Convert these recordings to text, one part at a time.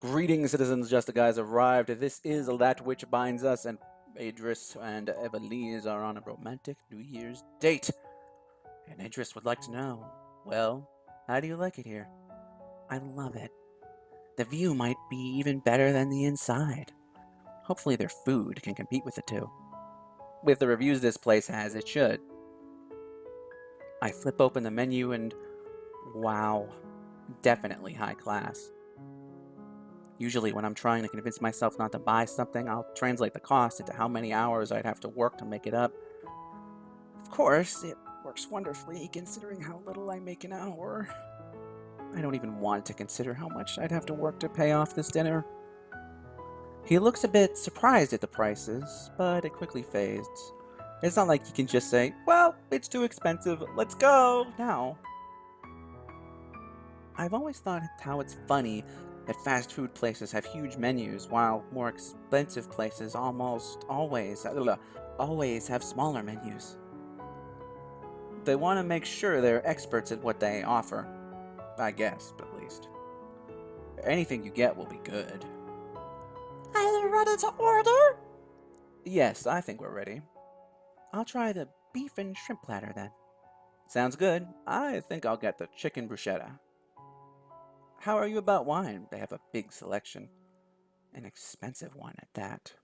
Greetings, citizens. Just the guys arrived. This is that which binds us, and Idris and Evalise are on a romantic New Year's date. And Idris would like to know, well, how do you like it here? I love it. The view might be even better than the inside. Hopefully, their food can compete with the two. With the reviews this place has, it should. I flip open the menu and wow, definitely high class. Usually, when I'm trying to convince myself not to buy something, I'll translate the cost into how many hours I'd have to work to make it up. Of course, it works wonderfully considering how little I make an hour. I don't even want to consider how much I'd have to work to pay off this dinner. He looks a bit surprised at the prices, but it quickly fades. It's not like he can just say, well, it's too expensive, let's go now. I've always thought how it's funny that fast food places have huge menus, while more expensive places almost always have smaller menus. They want to make sure they're experts at what they offer, I guess, at least. Anything you get will be good. Are you ready to order? Yes, I think we're ready. I'll try the beef and shrimp platter then. Sounds good. I think I'll get the chicken bruschetta. How are you about wine? They have a big selection. An expensive one at that.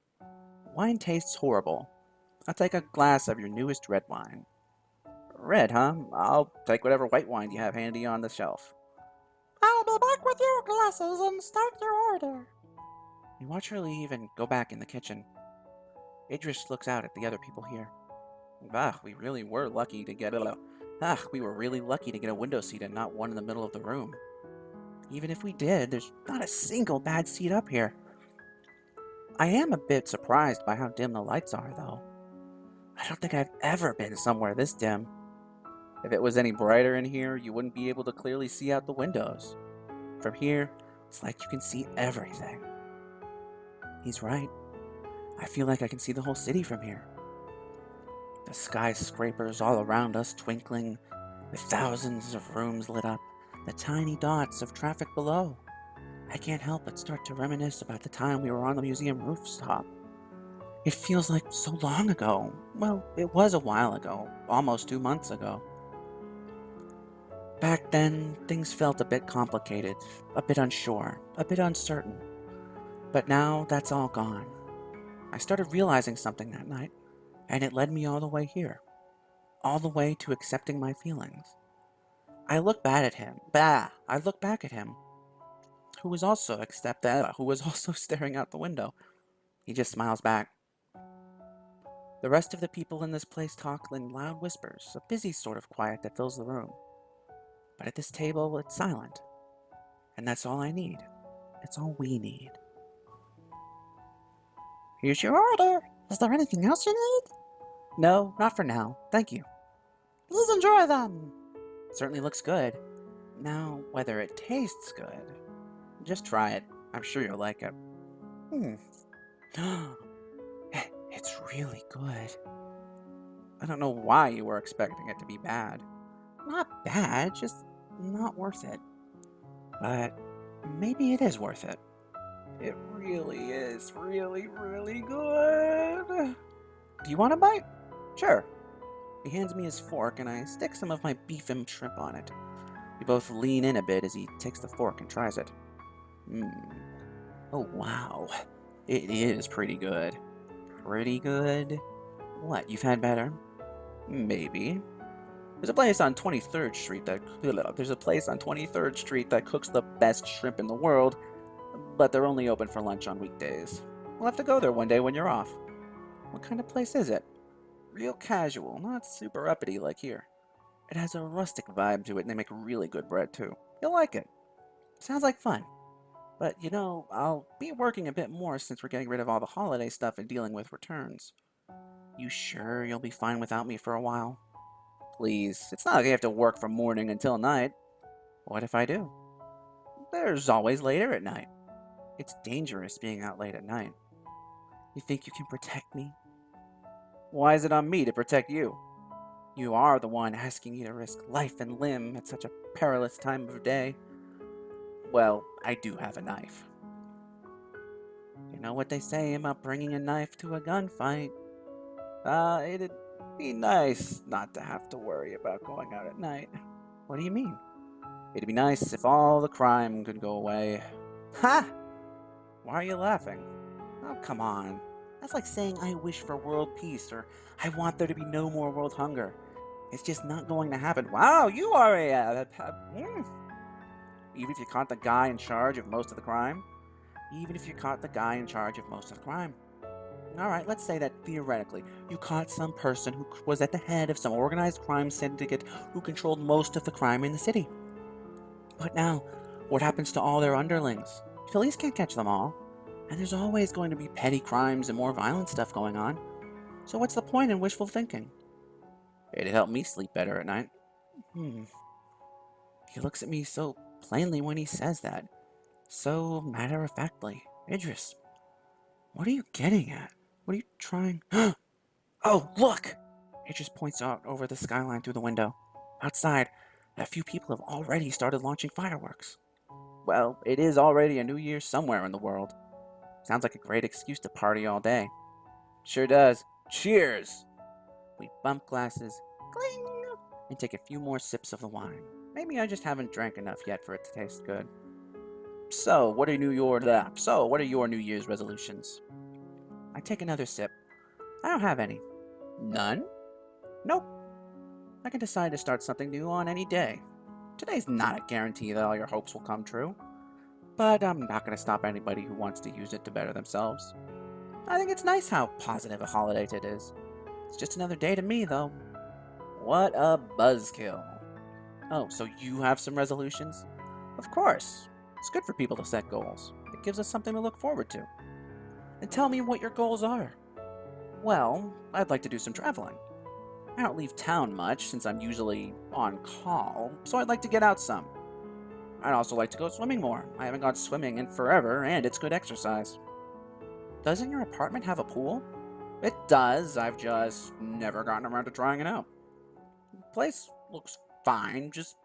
Wine tastes horrible. I'll take a glass of your newest red wine. Red, huh? I'll take whatever white wine you have handy on the shelf. I'll be back with your glasses and start your order. We watch her leave and go back in the kitchen. Idris looks out at the other people here. We really were lucky to get a. We were really lucky to get a window seat and not one in the middle of the room. Even if we did, there's not a single bad seat up here. I am a bit surprised by how dim the lights are, though. I don't think I've ever been somewhere this dim. If it was any brighter in here, you wouldn't be able to clearly see out the windows. From here, it's like you can see everything. He's right. I feel like I can see the whole city from here. The skyscrapers all around us twinkling, with thousands of rooms lit up, the tiny dots of traffic below. I can't help but start to reminisce about the time we were on the museum rooftop. It feels like so long ago. Well, it was a while ago, almost 2 months ago. Back then, things felt a bit complicated, a bit unsure, a bit uncertain. But now that's all gone. I started realizing something that night, and it led me all the way here, all the way to accepting my feelings. I look back at him. I look back at him, who was also staring out the window. He just smiles back. The rest of the people in this place talk in loud whispers, a busy sort of quiet that fills the room. But at this table, it's silent. And that's all I need. It's all we need. Here's your order. Is there anything else you need? No, not for now. Thank you. Please enjoy them. Certainly looks good. Now, whether it tastes good, just try it. I'm sure you'll like it. Hmm. It's really good. I don't know why you were expecting it to be bad. Not bad, just not worth it. But maybe it is worth it. It really is really good. Do you want a bite? Sure. He hands me his fork and I stick some of my beef and shrimp on it. We both lean in a bit as he takes the fork and tries it. Mmm. Oh, wow. It is pretty good. Pretty good? What, you've had better? Maybe. There's a place on 23rd Street that cooks the best shrimp in the world, but they're only open for lunch on weekdays. We'll have to go there one day when you're off. What kind of place is it? Real casual, not super uppity like here. It has a rustic vibe to it and they make really good bread too. You'll like it. Sounds like fun. But I'll be working a bit more since we're getting rid of all the holiday stuff and dealing with returns. You sure you'll be fine without me for a while? Please, it's not like I have to work from morning until night. What if I do? There's always later at night. It's dangerous being out late at night. You think you can protect me? Why is it on me to protect you? You are the one asking me to risk life and limb at such a perilous time of day. Well, I do have a knife. You know what they say about bringing a knife to a gunfight? It'd be nice not to have to worry about going out at night. What do you mean? It'd be nice if all the crime could go away. Ha! Why are you laughing? Oh, come on. That's like saying I wish for world peace or I want there to be no more world hunger. It's just not going to happen. Wow, you are even if you caught the guy in charge of most of the crime? Even if you caught the guy in charge of most of the crime. Alright, let's say that theoretically, you caught some person who was at the head of some organized crime syndicate who controlled most of the crime in the city. But now, what happens to all their underlings? Police can't catch them all. And there's always going to be petty crimes and more violent stuff going on. So what's the point in wishful thinking? It'd help me sleep better at night. He looks at me so plainly when he says that. So matter-of-factly. Idris, what are you getting at? What are you trying? Oh, look! Idris points out over the skyline through the window. Outside, a few people have already started launching fireworks. Well, it is already a new year somewhere in the world. Sounds like a great excuse to party all day. Sure does. Cheers! We bump glasses, cling, and take a few more sips of the wine. Maybe I just haven't drank enough yet for it to taste good. So, what are your New Year's resolutions? I take another sip. I don't have any. None? Nope. I can decide to start something new on any day. Today's not a guarantee that all your hopes will come true. But I'm not going to stop anybody who wants to use it to better themselves. I think it's nice how positive a holiday it is. It's just another day to me, though. What a buzzkill. Oh, so you have some resolutions? Of course. It's good for people to set goals. It gives us something to look forward to. And tell me what your goals are. Well, I'd like to do some traveling. I don't leave town much since I'm usually on call, so I'd like to get out some. I'd also like to go swimming more. I haven't gone swimming in forever, and it's good exercise. Doesn't your apartment have a pool? It does, I've just never gotten around to trying it out. The place looks fine, just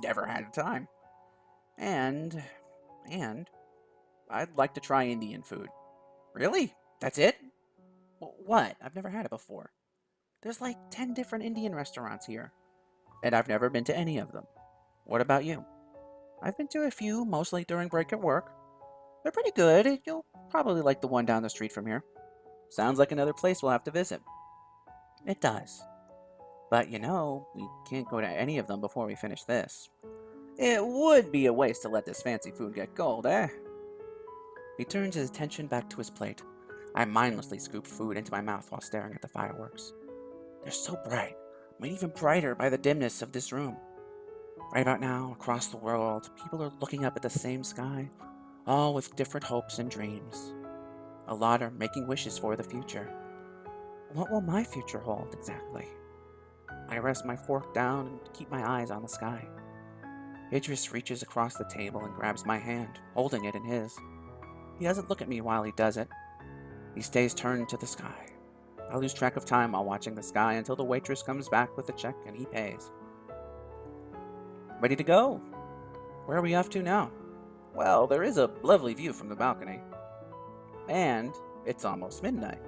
never had time. And I'd like to try Indian food. Really? That's it? What? I've never had it before. There's like 10 different Indian restaurants here, and I've never been to any of them. What about you? I've been to a few, mostly during break at work. They're pretty good. You'll probably like the one down the street from here. Sounds like another place we'll have to visit. It does. But we can't go to any of them before we finish this. It would be a waste to let this fancy food get cold, eh? He turns his attention back to his plate. I mindlessly scoop food into my mouth while staring at the fireworks. They're so bright, made even brighter by the dimness of this room. Right about now, across the world, people are looking up at the same sky, all with different hopes and dreams. A lot are making wishes for the future. What will my future hold exactly? I rest my fork down and keep my eyes on the sky. Idris reaches across the table and grabs my hand, holding it in his. He doesn't look at me while he does it. He stays turned to the sky. I lose track of time while watching the sky until the waitress comes back with the check and he pays. Ready to go? Where are we off to now? Well, there is a lovely view from the balcony. And it's almost midnight.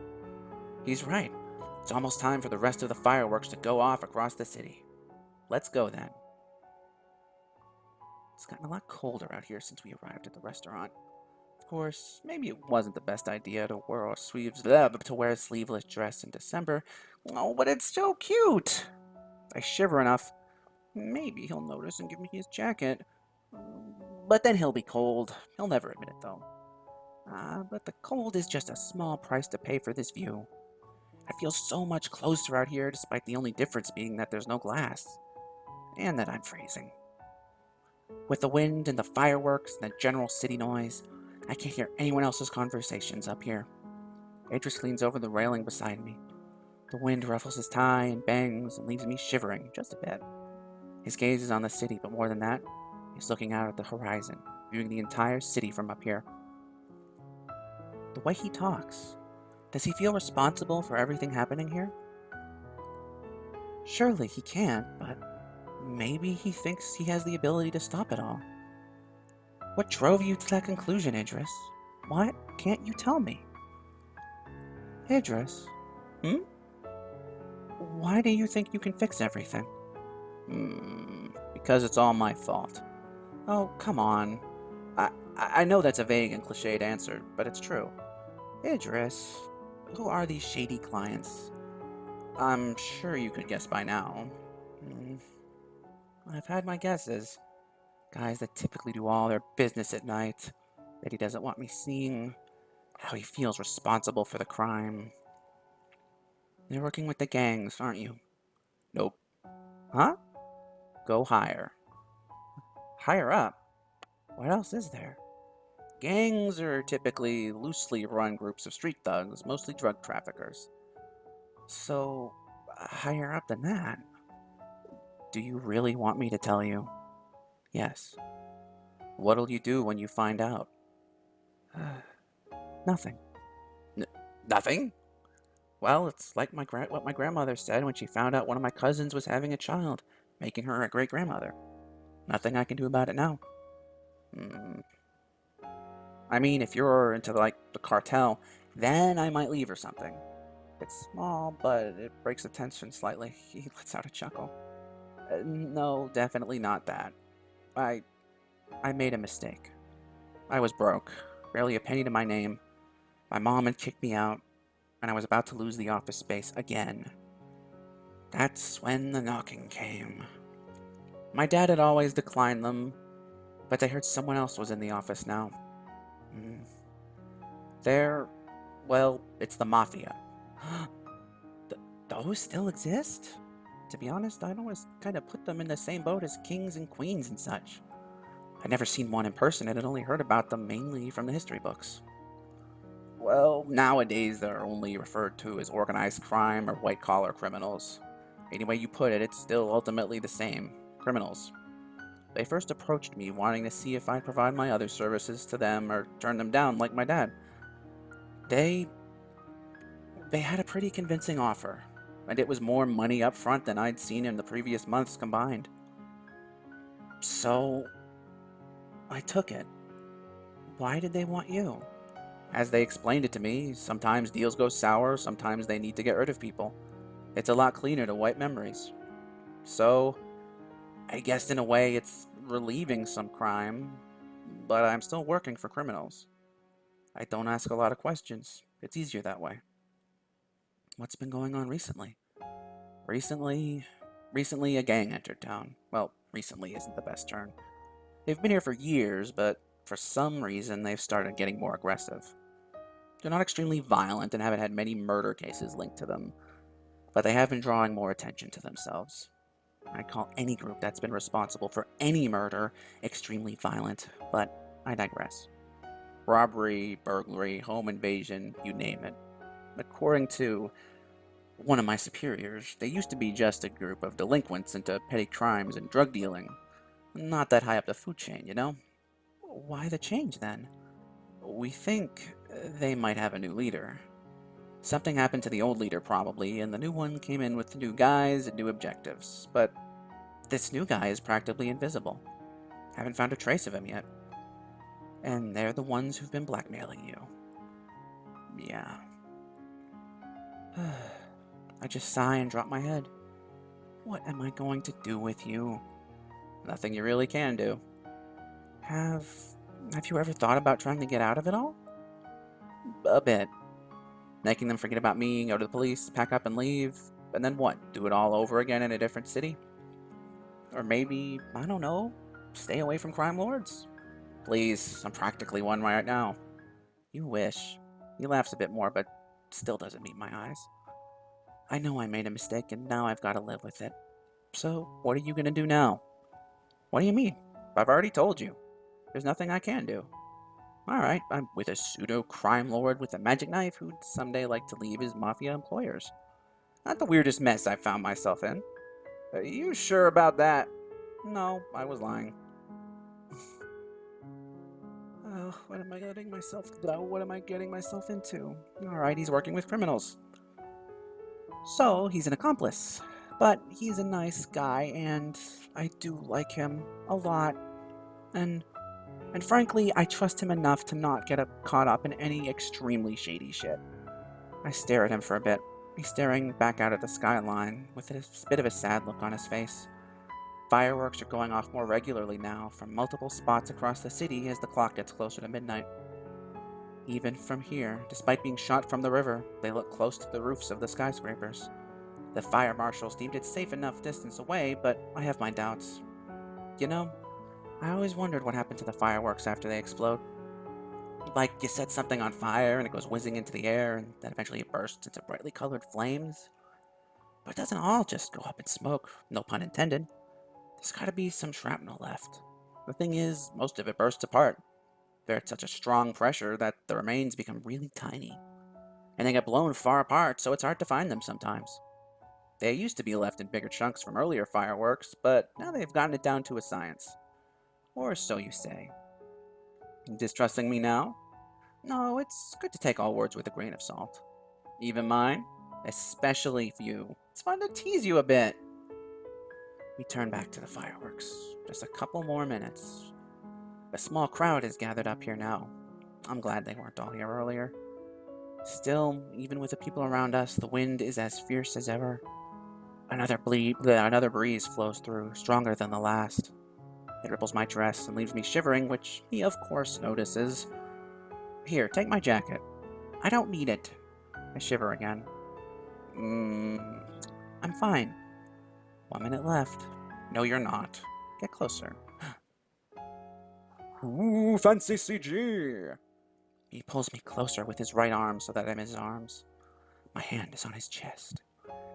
He's right. It's almost time for the rest of the fireworks to go off across the city. Let's go then. It's gotten a lot colder out here since we arrived at the restaurant. Of course, maybe it wasn't the best idea to wear a sleeveless dress in December. Oh, but it's so cute. I shiver enough. Maybe he'll notice and give me his jacket. But then he'll be cold. He'll never admit it, though. But the cold is just a small price to pay for this view. I feel so much closer out here, despite the only difference being that there's no glass. And that I'm freezing. With the wind and the fireworks and the general city noise, I can't hear anyone else's conversations up here. Idris leans over the railing beside me. The wind ruffles his tie and bangs and leaves me shivering just a bit. His gaze is on the city, but more than that, he's looking out at the horizon, viewing the entire city from up here. The way he talks, does he feel responsible for everything happening here? Surely he can't, but maybe he thinks he has the ability to stop it all. What drove you to that conclusion, Idris? What can't you tell me? Idris, hmm? Why do you think you can fix everything? Because it's all my fault. Oh, come on. I know that's a vague and cliched answer, but it's true. Idris, who are these shady clients? I'm sure you could guess by now. Hmm, I've had my guesses. Guys that typically do all their business at night, that he doesn't want me seeing, how he feels responsible for the crime. You're working with the gangs, aren't you? Nope. Huh? Go higher. Higher up? What else is there? Gangs are typically loosely run groups of street thugs, mostly drug traffickers. So, higher up than that? Do you really want me to tell you? Yes. What'll you do when you find out? Nothing. N- Nothing? Well, it's like what my grandmother said when she found out one of my cousins was having a child, making her a great grandmother. Nothing I can do about it now. Hmm. I mean, if you're into like the cartel, then I might leave or something. It's small, but it breaks the tension slightly. He lets out a chuckle. No, definitely not that. I I made a mistake. I was broke, barely a penny to my name. My mom had kicked me out, and I was about to lose the office space again. That's when the knocking came. My dad had always declined them, but I heard someone else was in the office now. Mm, They're, well, it's the mafia. Those still exist? To be honest, I'd always kind of put them in the same boat as kings and queens and such. I'd never seen one in person and had only heard about them mainly from the history books. Well, nowadays they're only referred to as organized crime or white collar criminals. Any way you put it, it's still ultimately the same criminals. They first approached me wanting to see if I'd provide my other services to them or turn them down like my dad. They they had a pretty convincing offer, and it was more money up front than I'd seen in the previous months combined. So I took it. Why did they want you? As they explained it to me, sometimes deals go sour, sometimes they need to get rid of people. It's a lot cleaner to wipe memories. So, I guess in a way it's relieving some crime, but I'm still working for criminals. I don't ask a lot of questions. It's easier that way. What's been going on recently? Recently, recently a gang entered town. Well, recently isn't the best term. They've been here for years, but for some reason they've started getting more aggressive. They're not extremely violent and haven't had many murder cases linked to them, but they have been drawing more attention to themselves. I call any group that's been responsible for any murder extremely violent, but I digress. Robbery, burglary, home invasion, you name it. According to one of my superiors, they used to be just a group of delinquents into petty crimes and drug dealing. Not that high up the food chain, you know? Why the change then? We think they might have a new leader. Something happened to the old leader, probably, and the new one came in with new guys and new objectives. But this new guy is practically invisible. Haven't found a trace of him yet. And they're the ones who've been blackmailing you. Yeah. I just sigh and drop my head. What am I going to do with you? Nothing you really can do. Have have you ever thought about trying to get out of it all? A bit. Making them forget about me, go to the police, pack up and leave, and then what? Do it all over again in a different city? Or maybe, I don't know, stay away from crime lords? Please, I'm practically one right now. You wish. He laughs a bit more, but still doesn't meet my eyes. I know I made a mistake, and now I've got to live with it. So, what are you gonna do now? What do you mean? I've already told you. There's nothing I can do. Alright, I'm with a pseudo crime lord with a magic knife who'd someday like to leave his mafia employers. Not the weirdest mess I've found myself in. Are you sure about that? No, I was lying. Oh, what am I getting myself into? Alright, he's working with criminals. So, he's an accomplice. But he's a nice guy, and I do like him a lot. And And frankly, I trust him enough to not get caught up in any extremely shady shit. I stare at him for a bit. He's staring back out at the skyline with a bit of a sad look on his face. Fireworks are going off more regularly now from multiple spots across the city as the clock gets closer to midnight. Even from here, despite being shot from the river, they look close to the roofs of the skyscrapers. The fire marshals deemed it safe enough distance away, but I have my doubts. You know, I always wondered what happened to the fireworks after they explode. Like, you set something on fire and it goes whizzing into the air, and then eventually it bursts into brightly colored flames. But it doesn't all just go up in smoke, no pun intended. There's gotta be some shrapnel left. The thing is, most of it bursts apart. They're at such a strong pressure that the remains become really tiny. And they get blown far apart, so it's hard to find them sometimes. They used to be left in bigger chunks from earlier fireworks, but now they've gotten it down to a science. Or so you say. Distrusting me now? No, it's good to take all words with a grain of salt. Even mine? Especially if you. It's fun to tease you a bit. We turn back to the fireworks. Just a couple more minutes. A small crowd has gathered up here now. I'm glad they weren't all here earlier. Still, even with the people around us, the wind is as fierce as ever. Another breeze flows through, stronger than the last. It ripples my dress and leaves me shivering, which he, of course, notices. Here, take my jacket. I don't need it. I shiver again. I'm fine. 1 minute left. No, you're not. Get closer. Ooh, fancy CG! He pulls me closer with his right arm so that I'm in his arms. My hand is on his chest.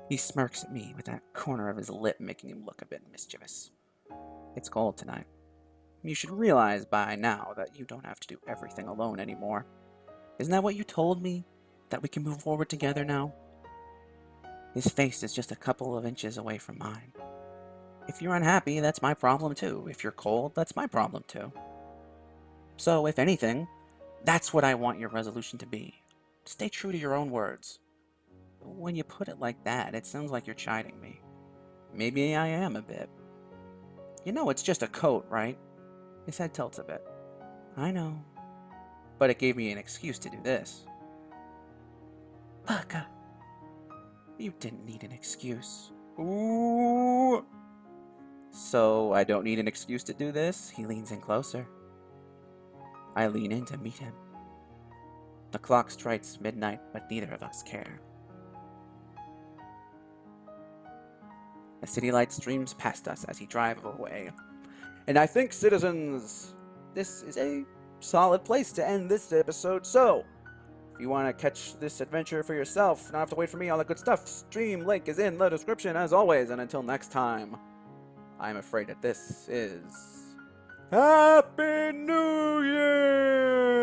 He smirks at me with that corner of his lip making him look a bit mischievous. It's cold tonight. You should realize by now that you don't have to do everything alone anymore. Isn't that what you told me? That we can move forward together now? His face is just a couple of inches away from mine. If you're unhappy, that's my problem too. If you're cold, that's my problem too. So, if anything, that's what I want your resolution to be. Stay true to your own words. When you put it like that, it sounds like you're chiding me. Maybe I am a bit. You know it's just a coat, right? His head tilts a bit. I know. But it gave me an excuse to do this. Baka. You didn't need an excuse. Ooh. So I don't need an excuse to do this? He leans in closer. I lean in to meet him. The clock strikes midnight, but neither of us care. The city light streams past us as he drives away. And I think, citizens, this is a solid place to end this episode. So, if you want to catch this adventure for yourself, you don't have to wait for me, all that good stuff. Stream link is in the description, as always. And until next time, I'm afraid that this is... Happy New Year!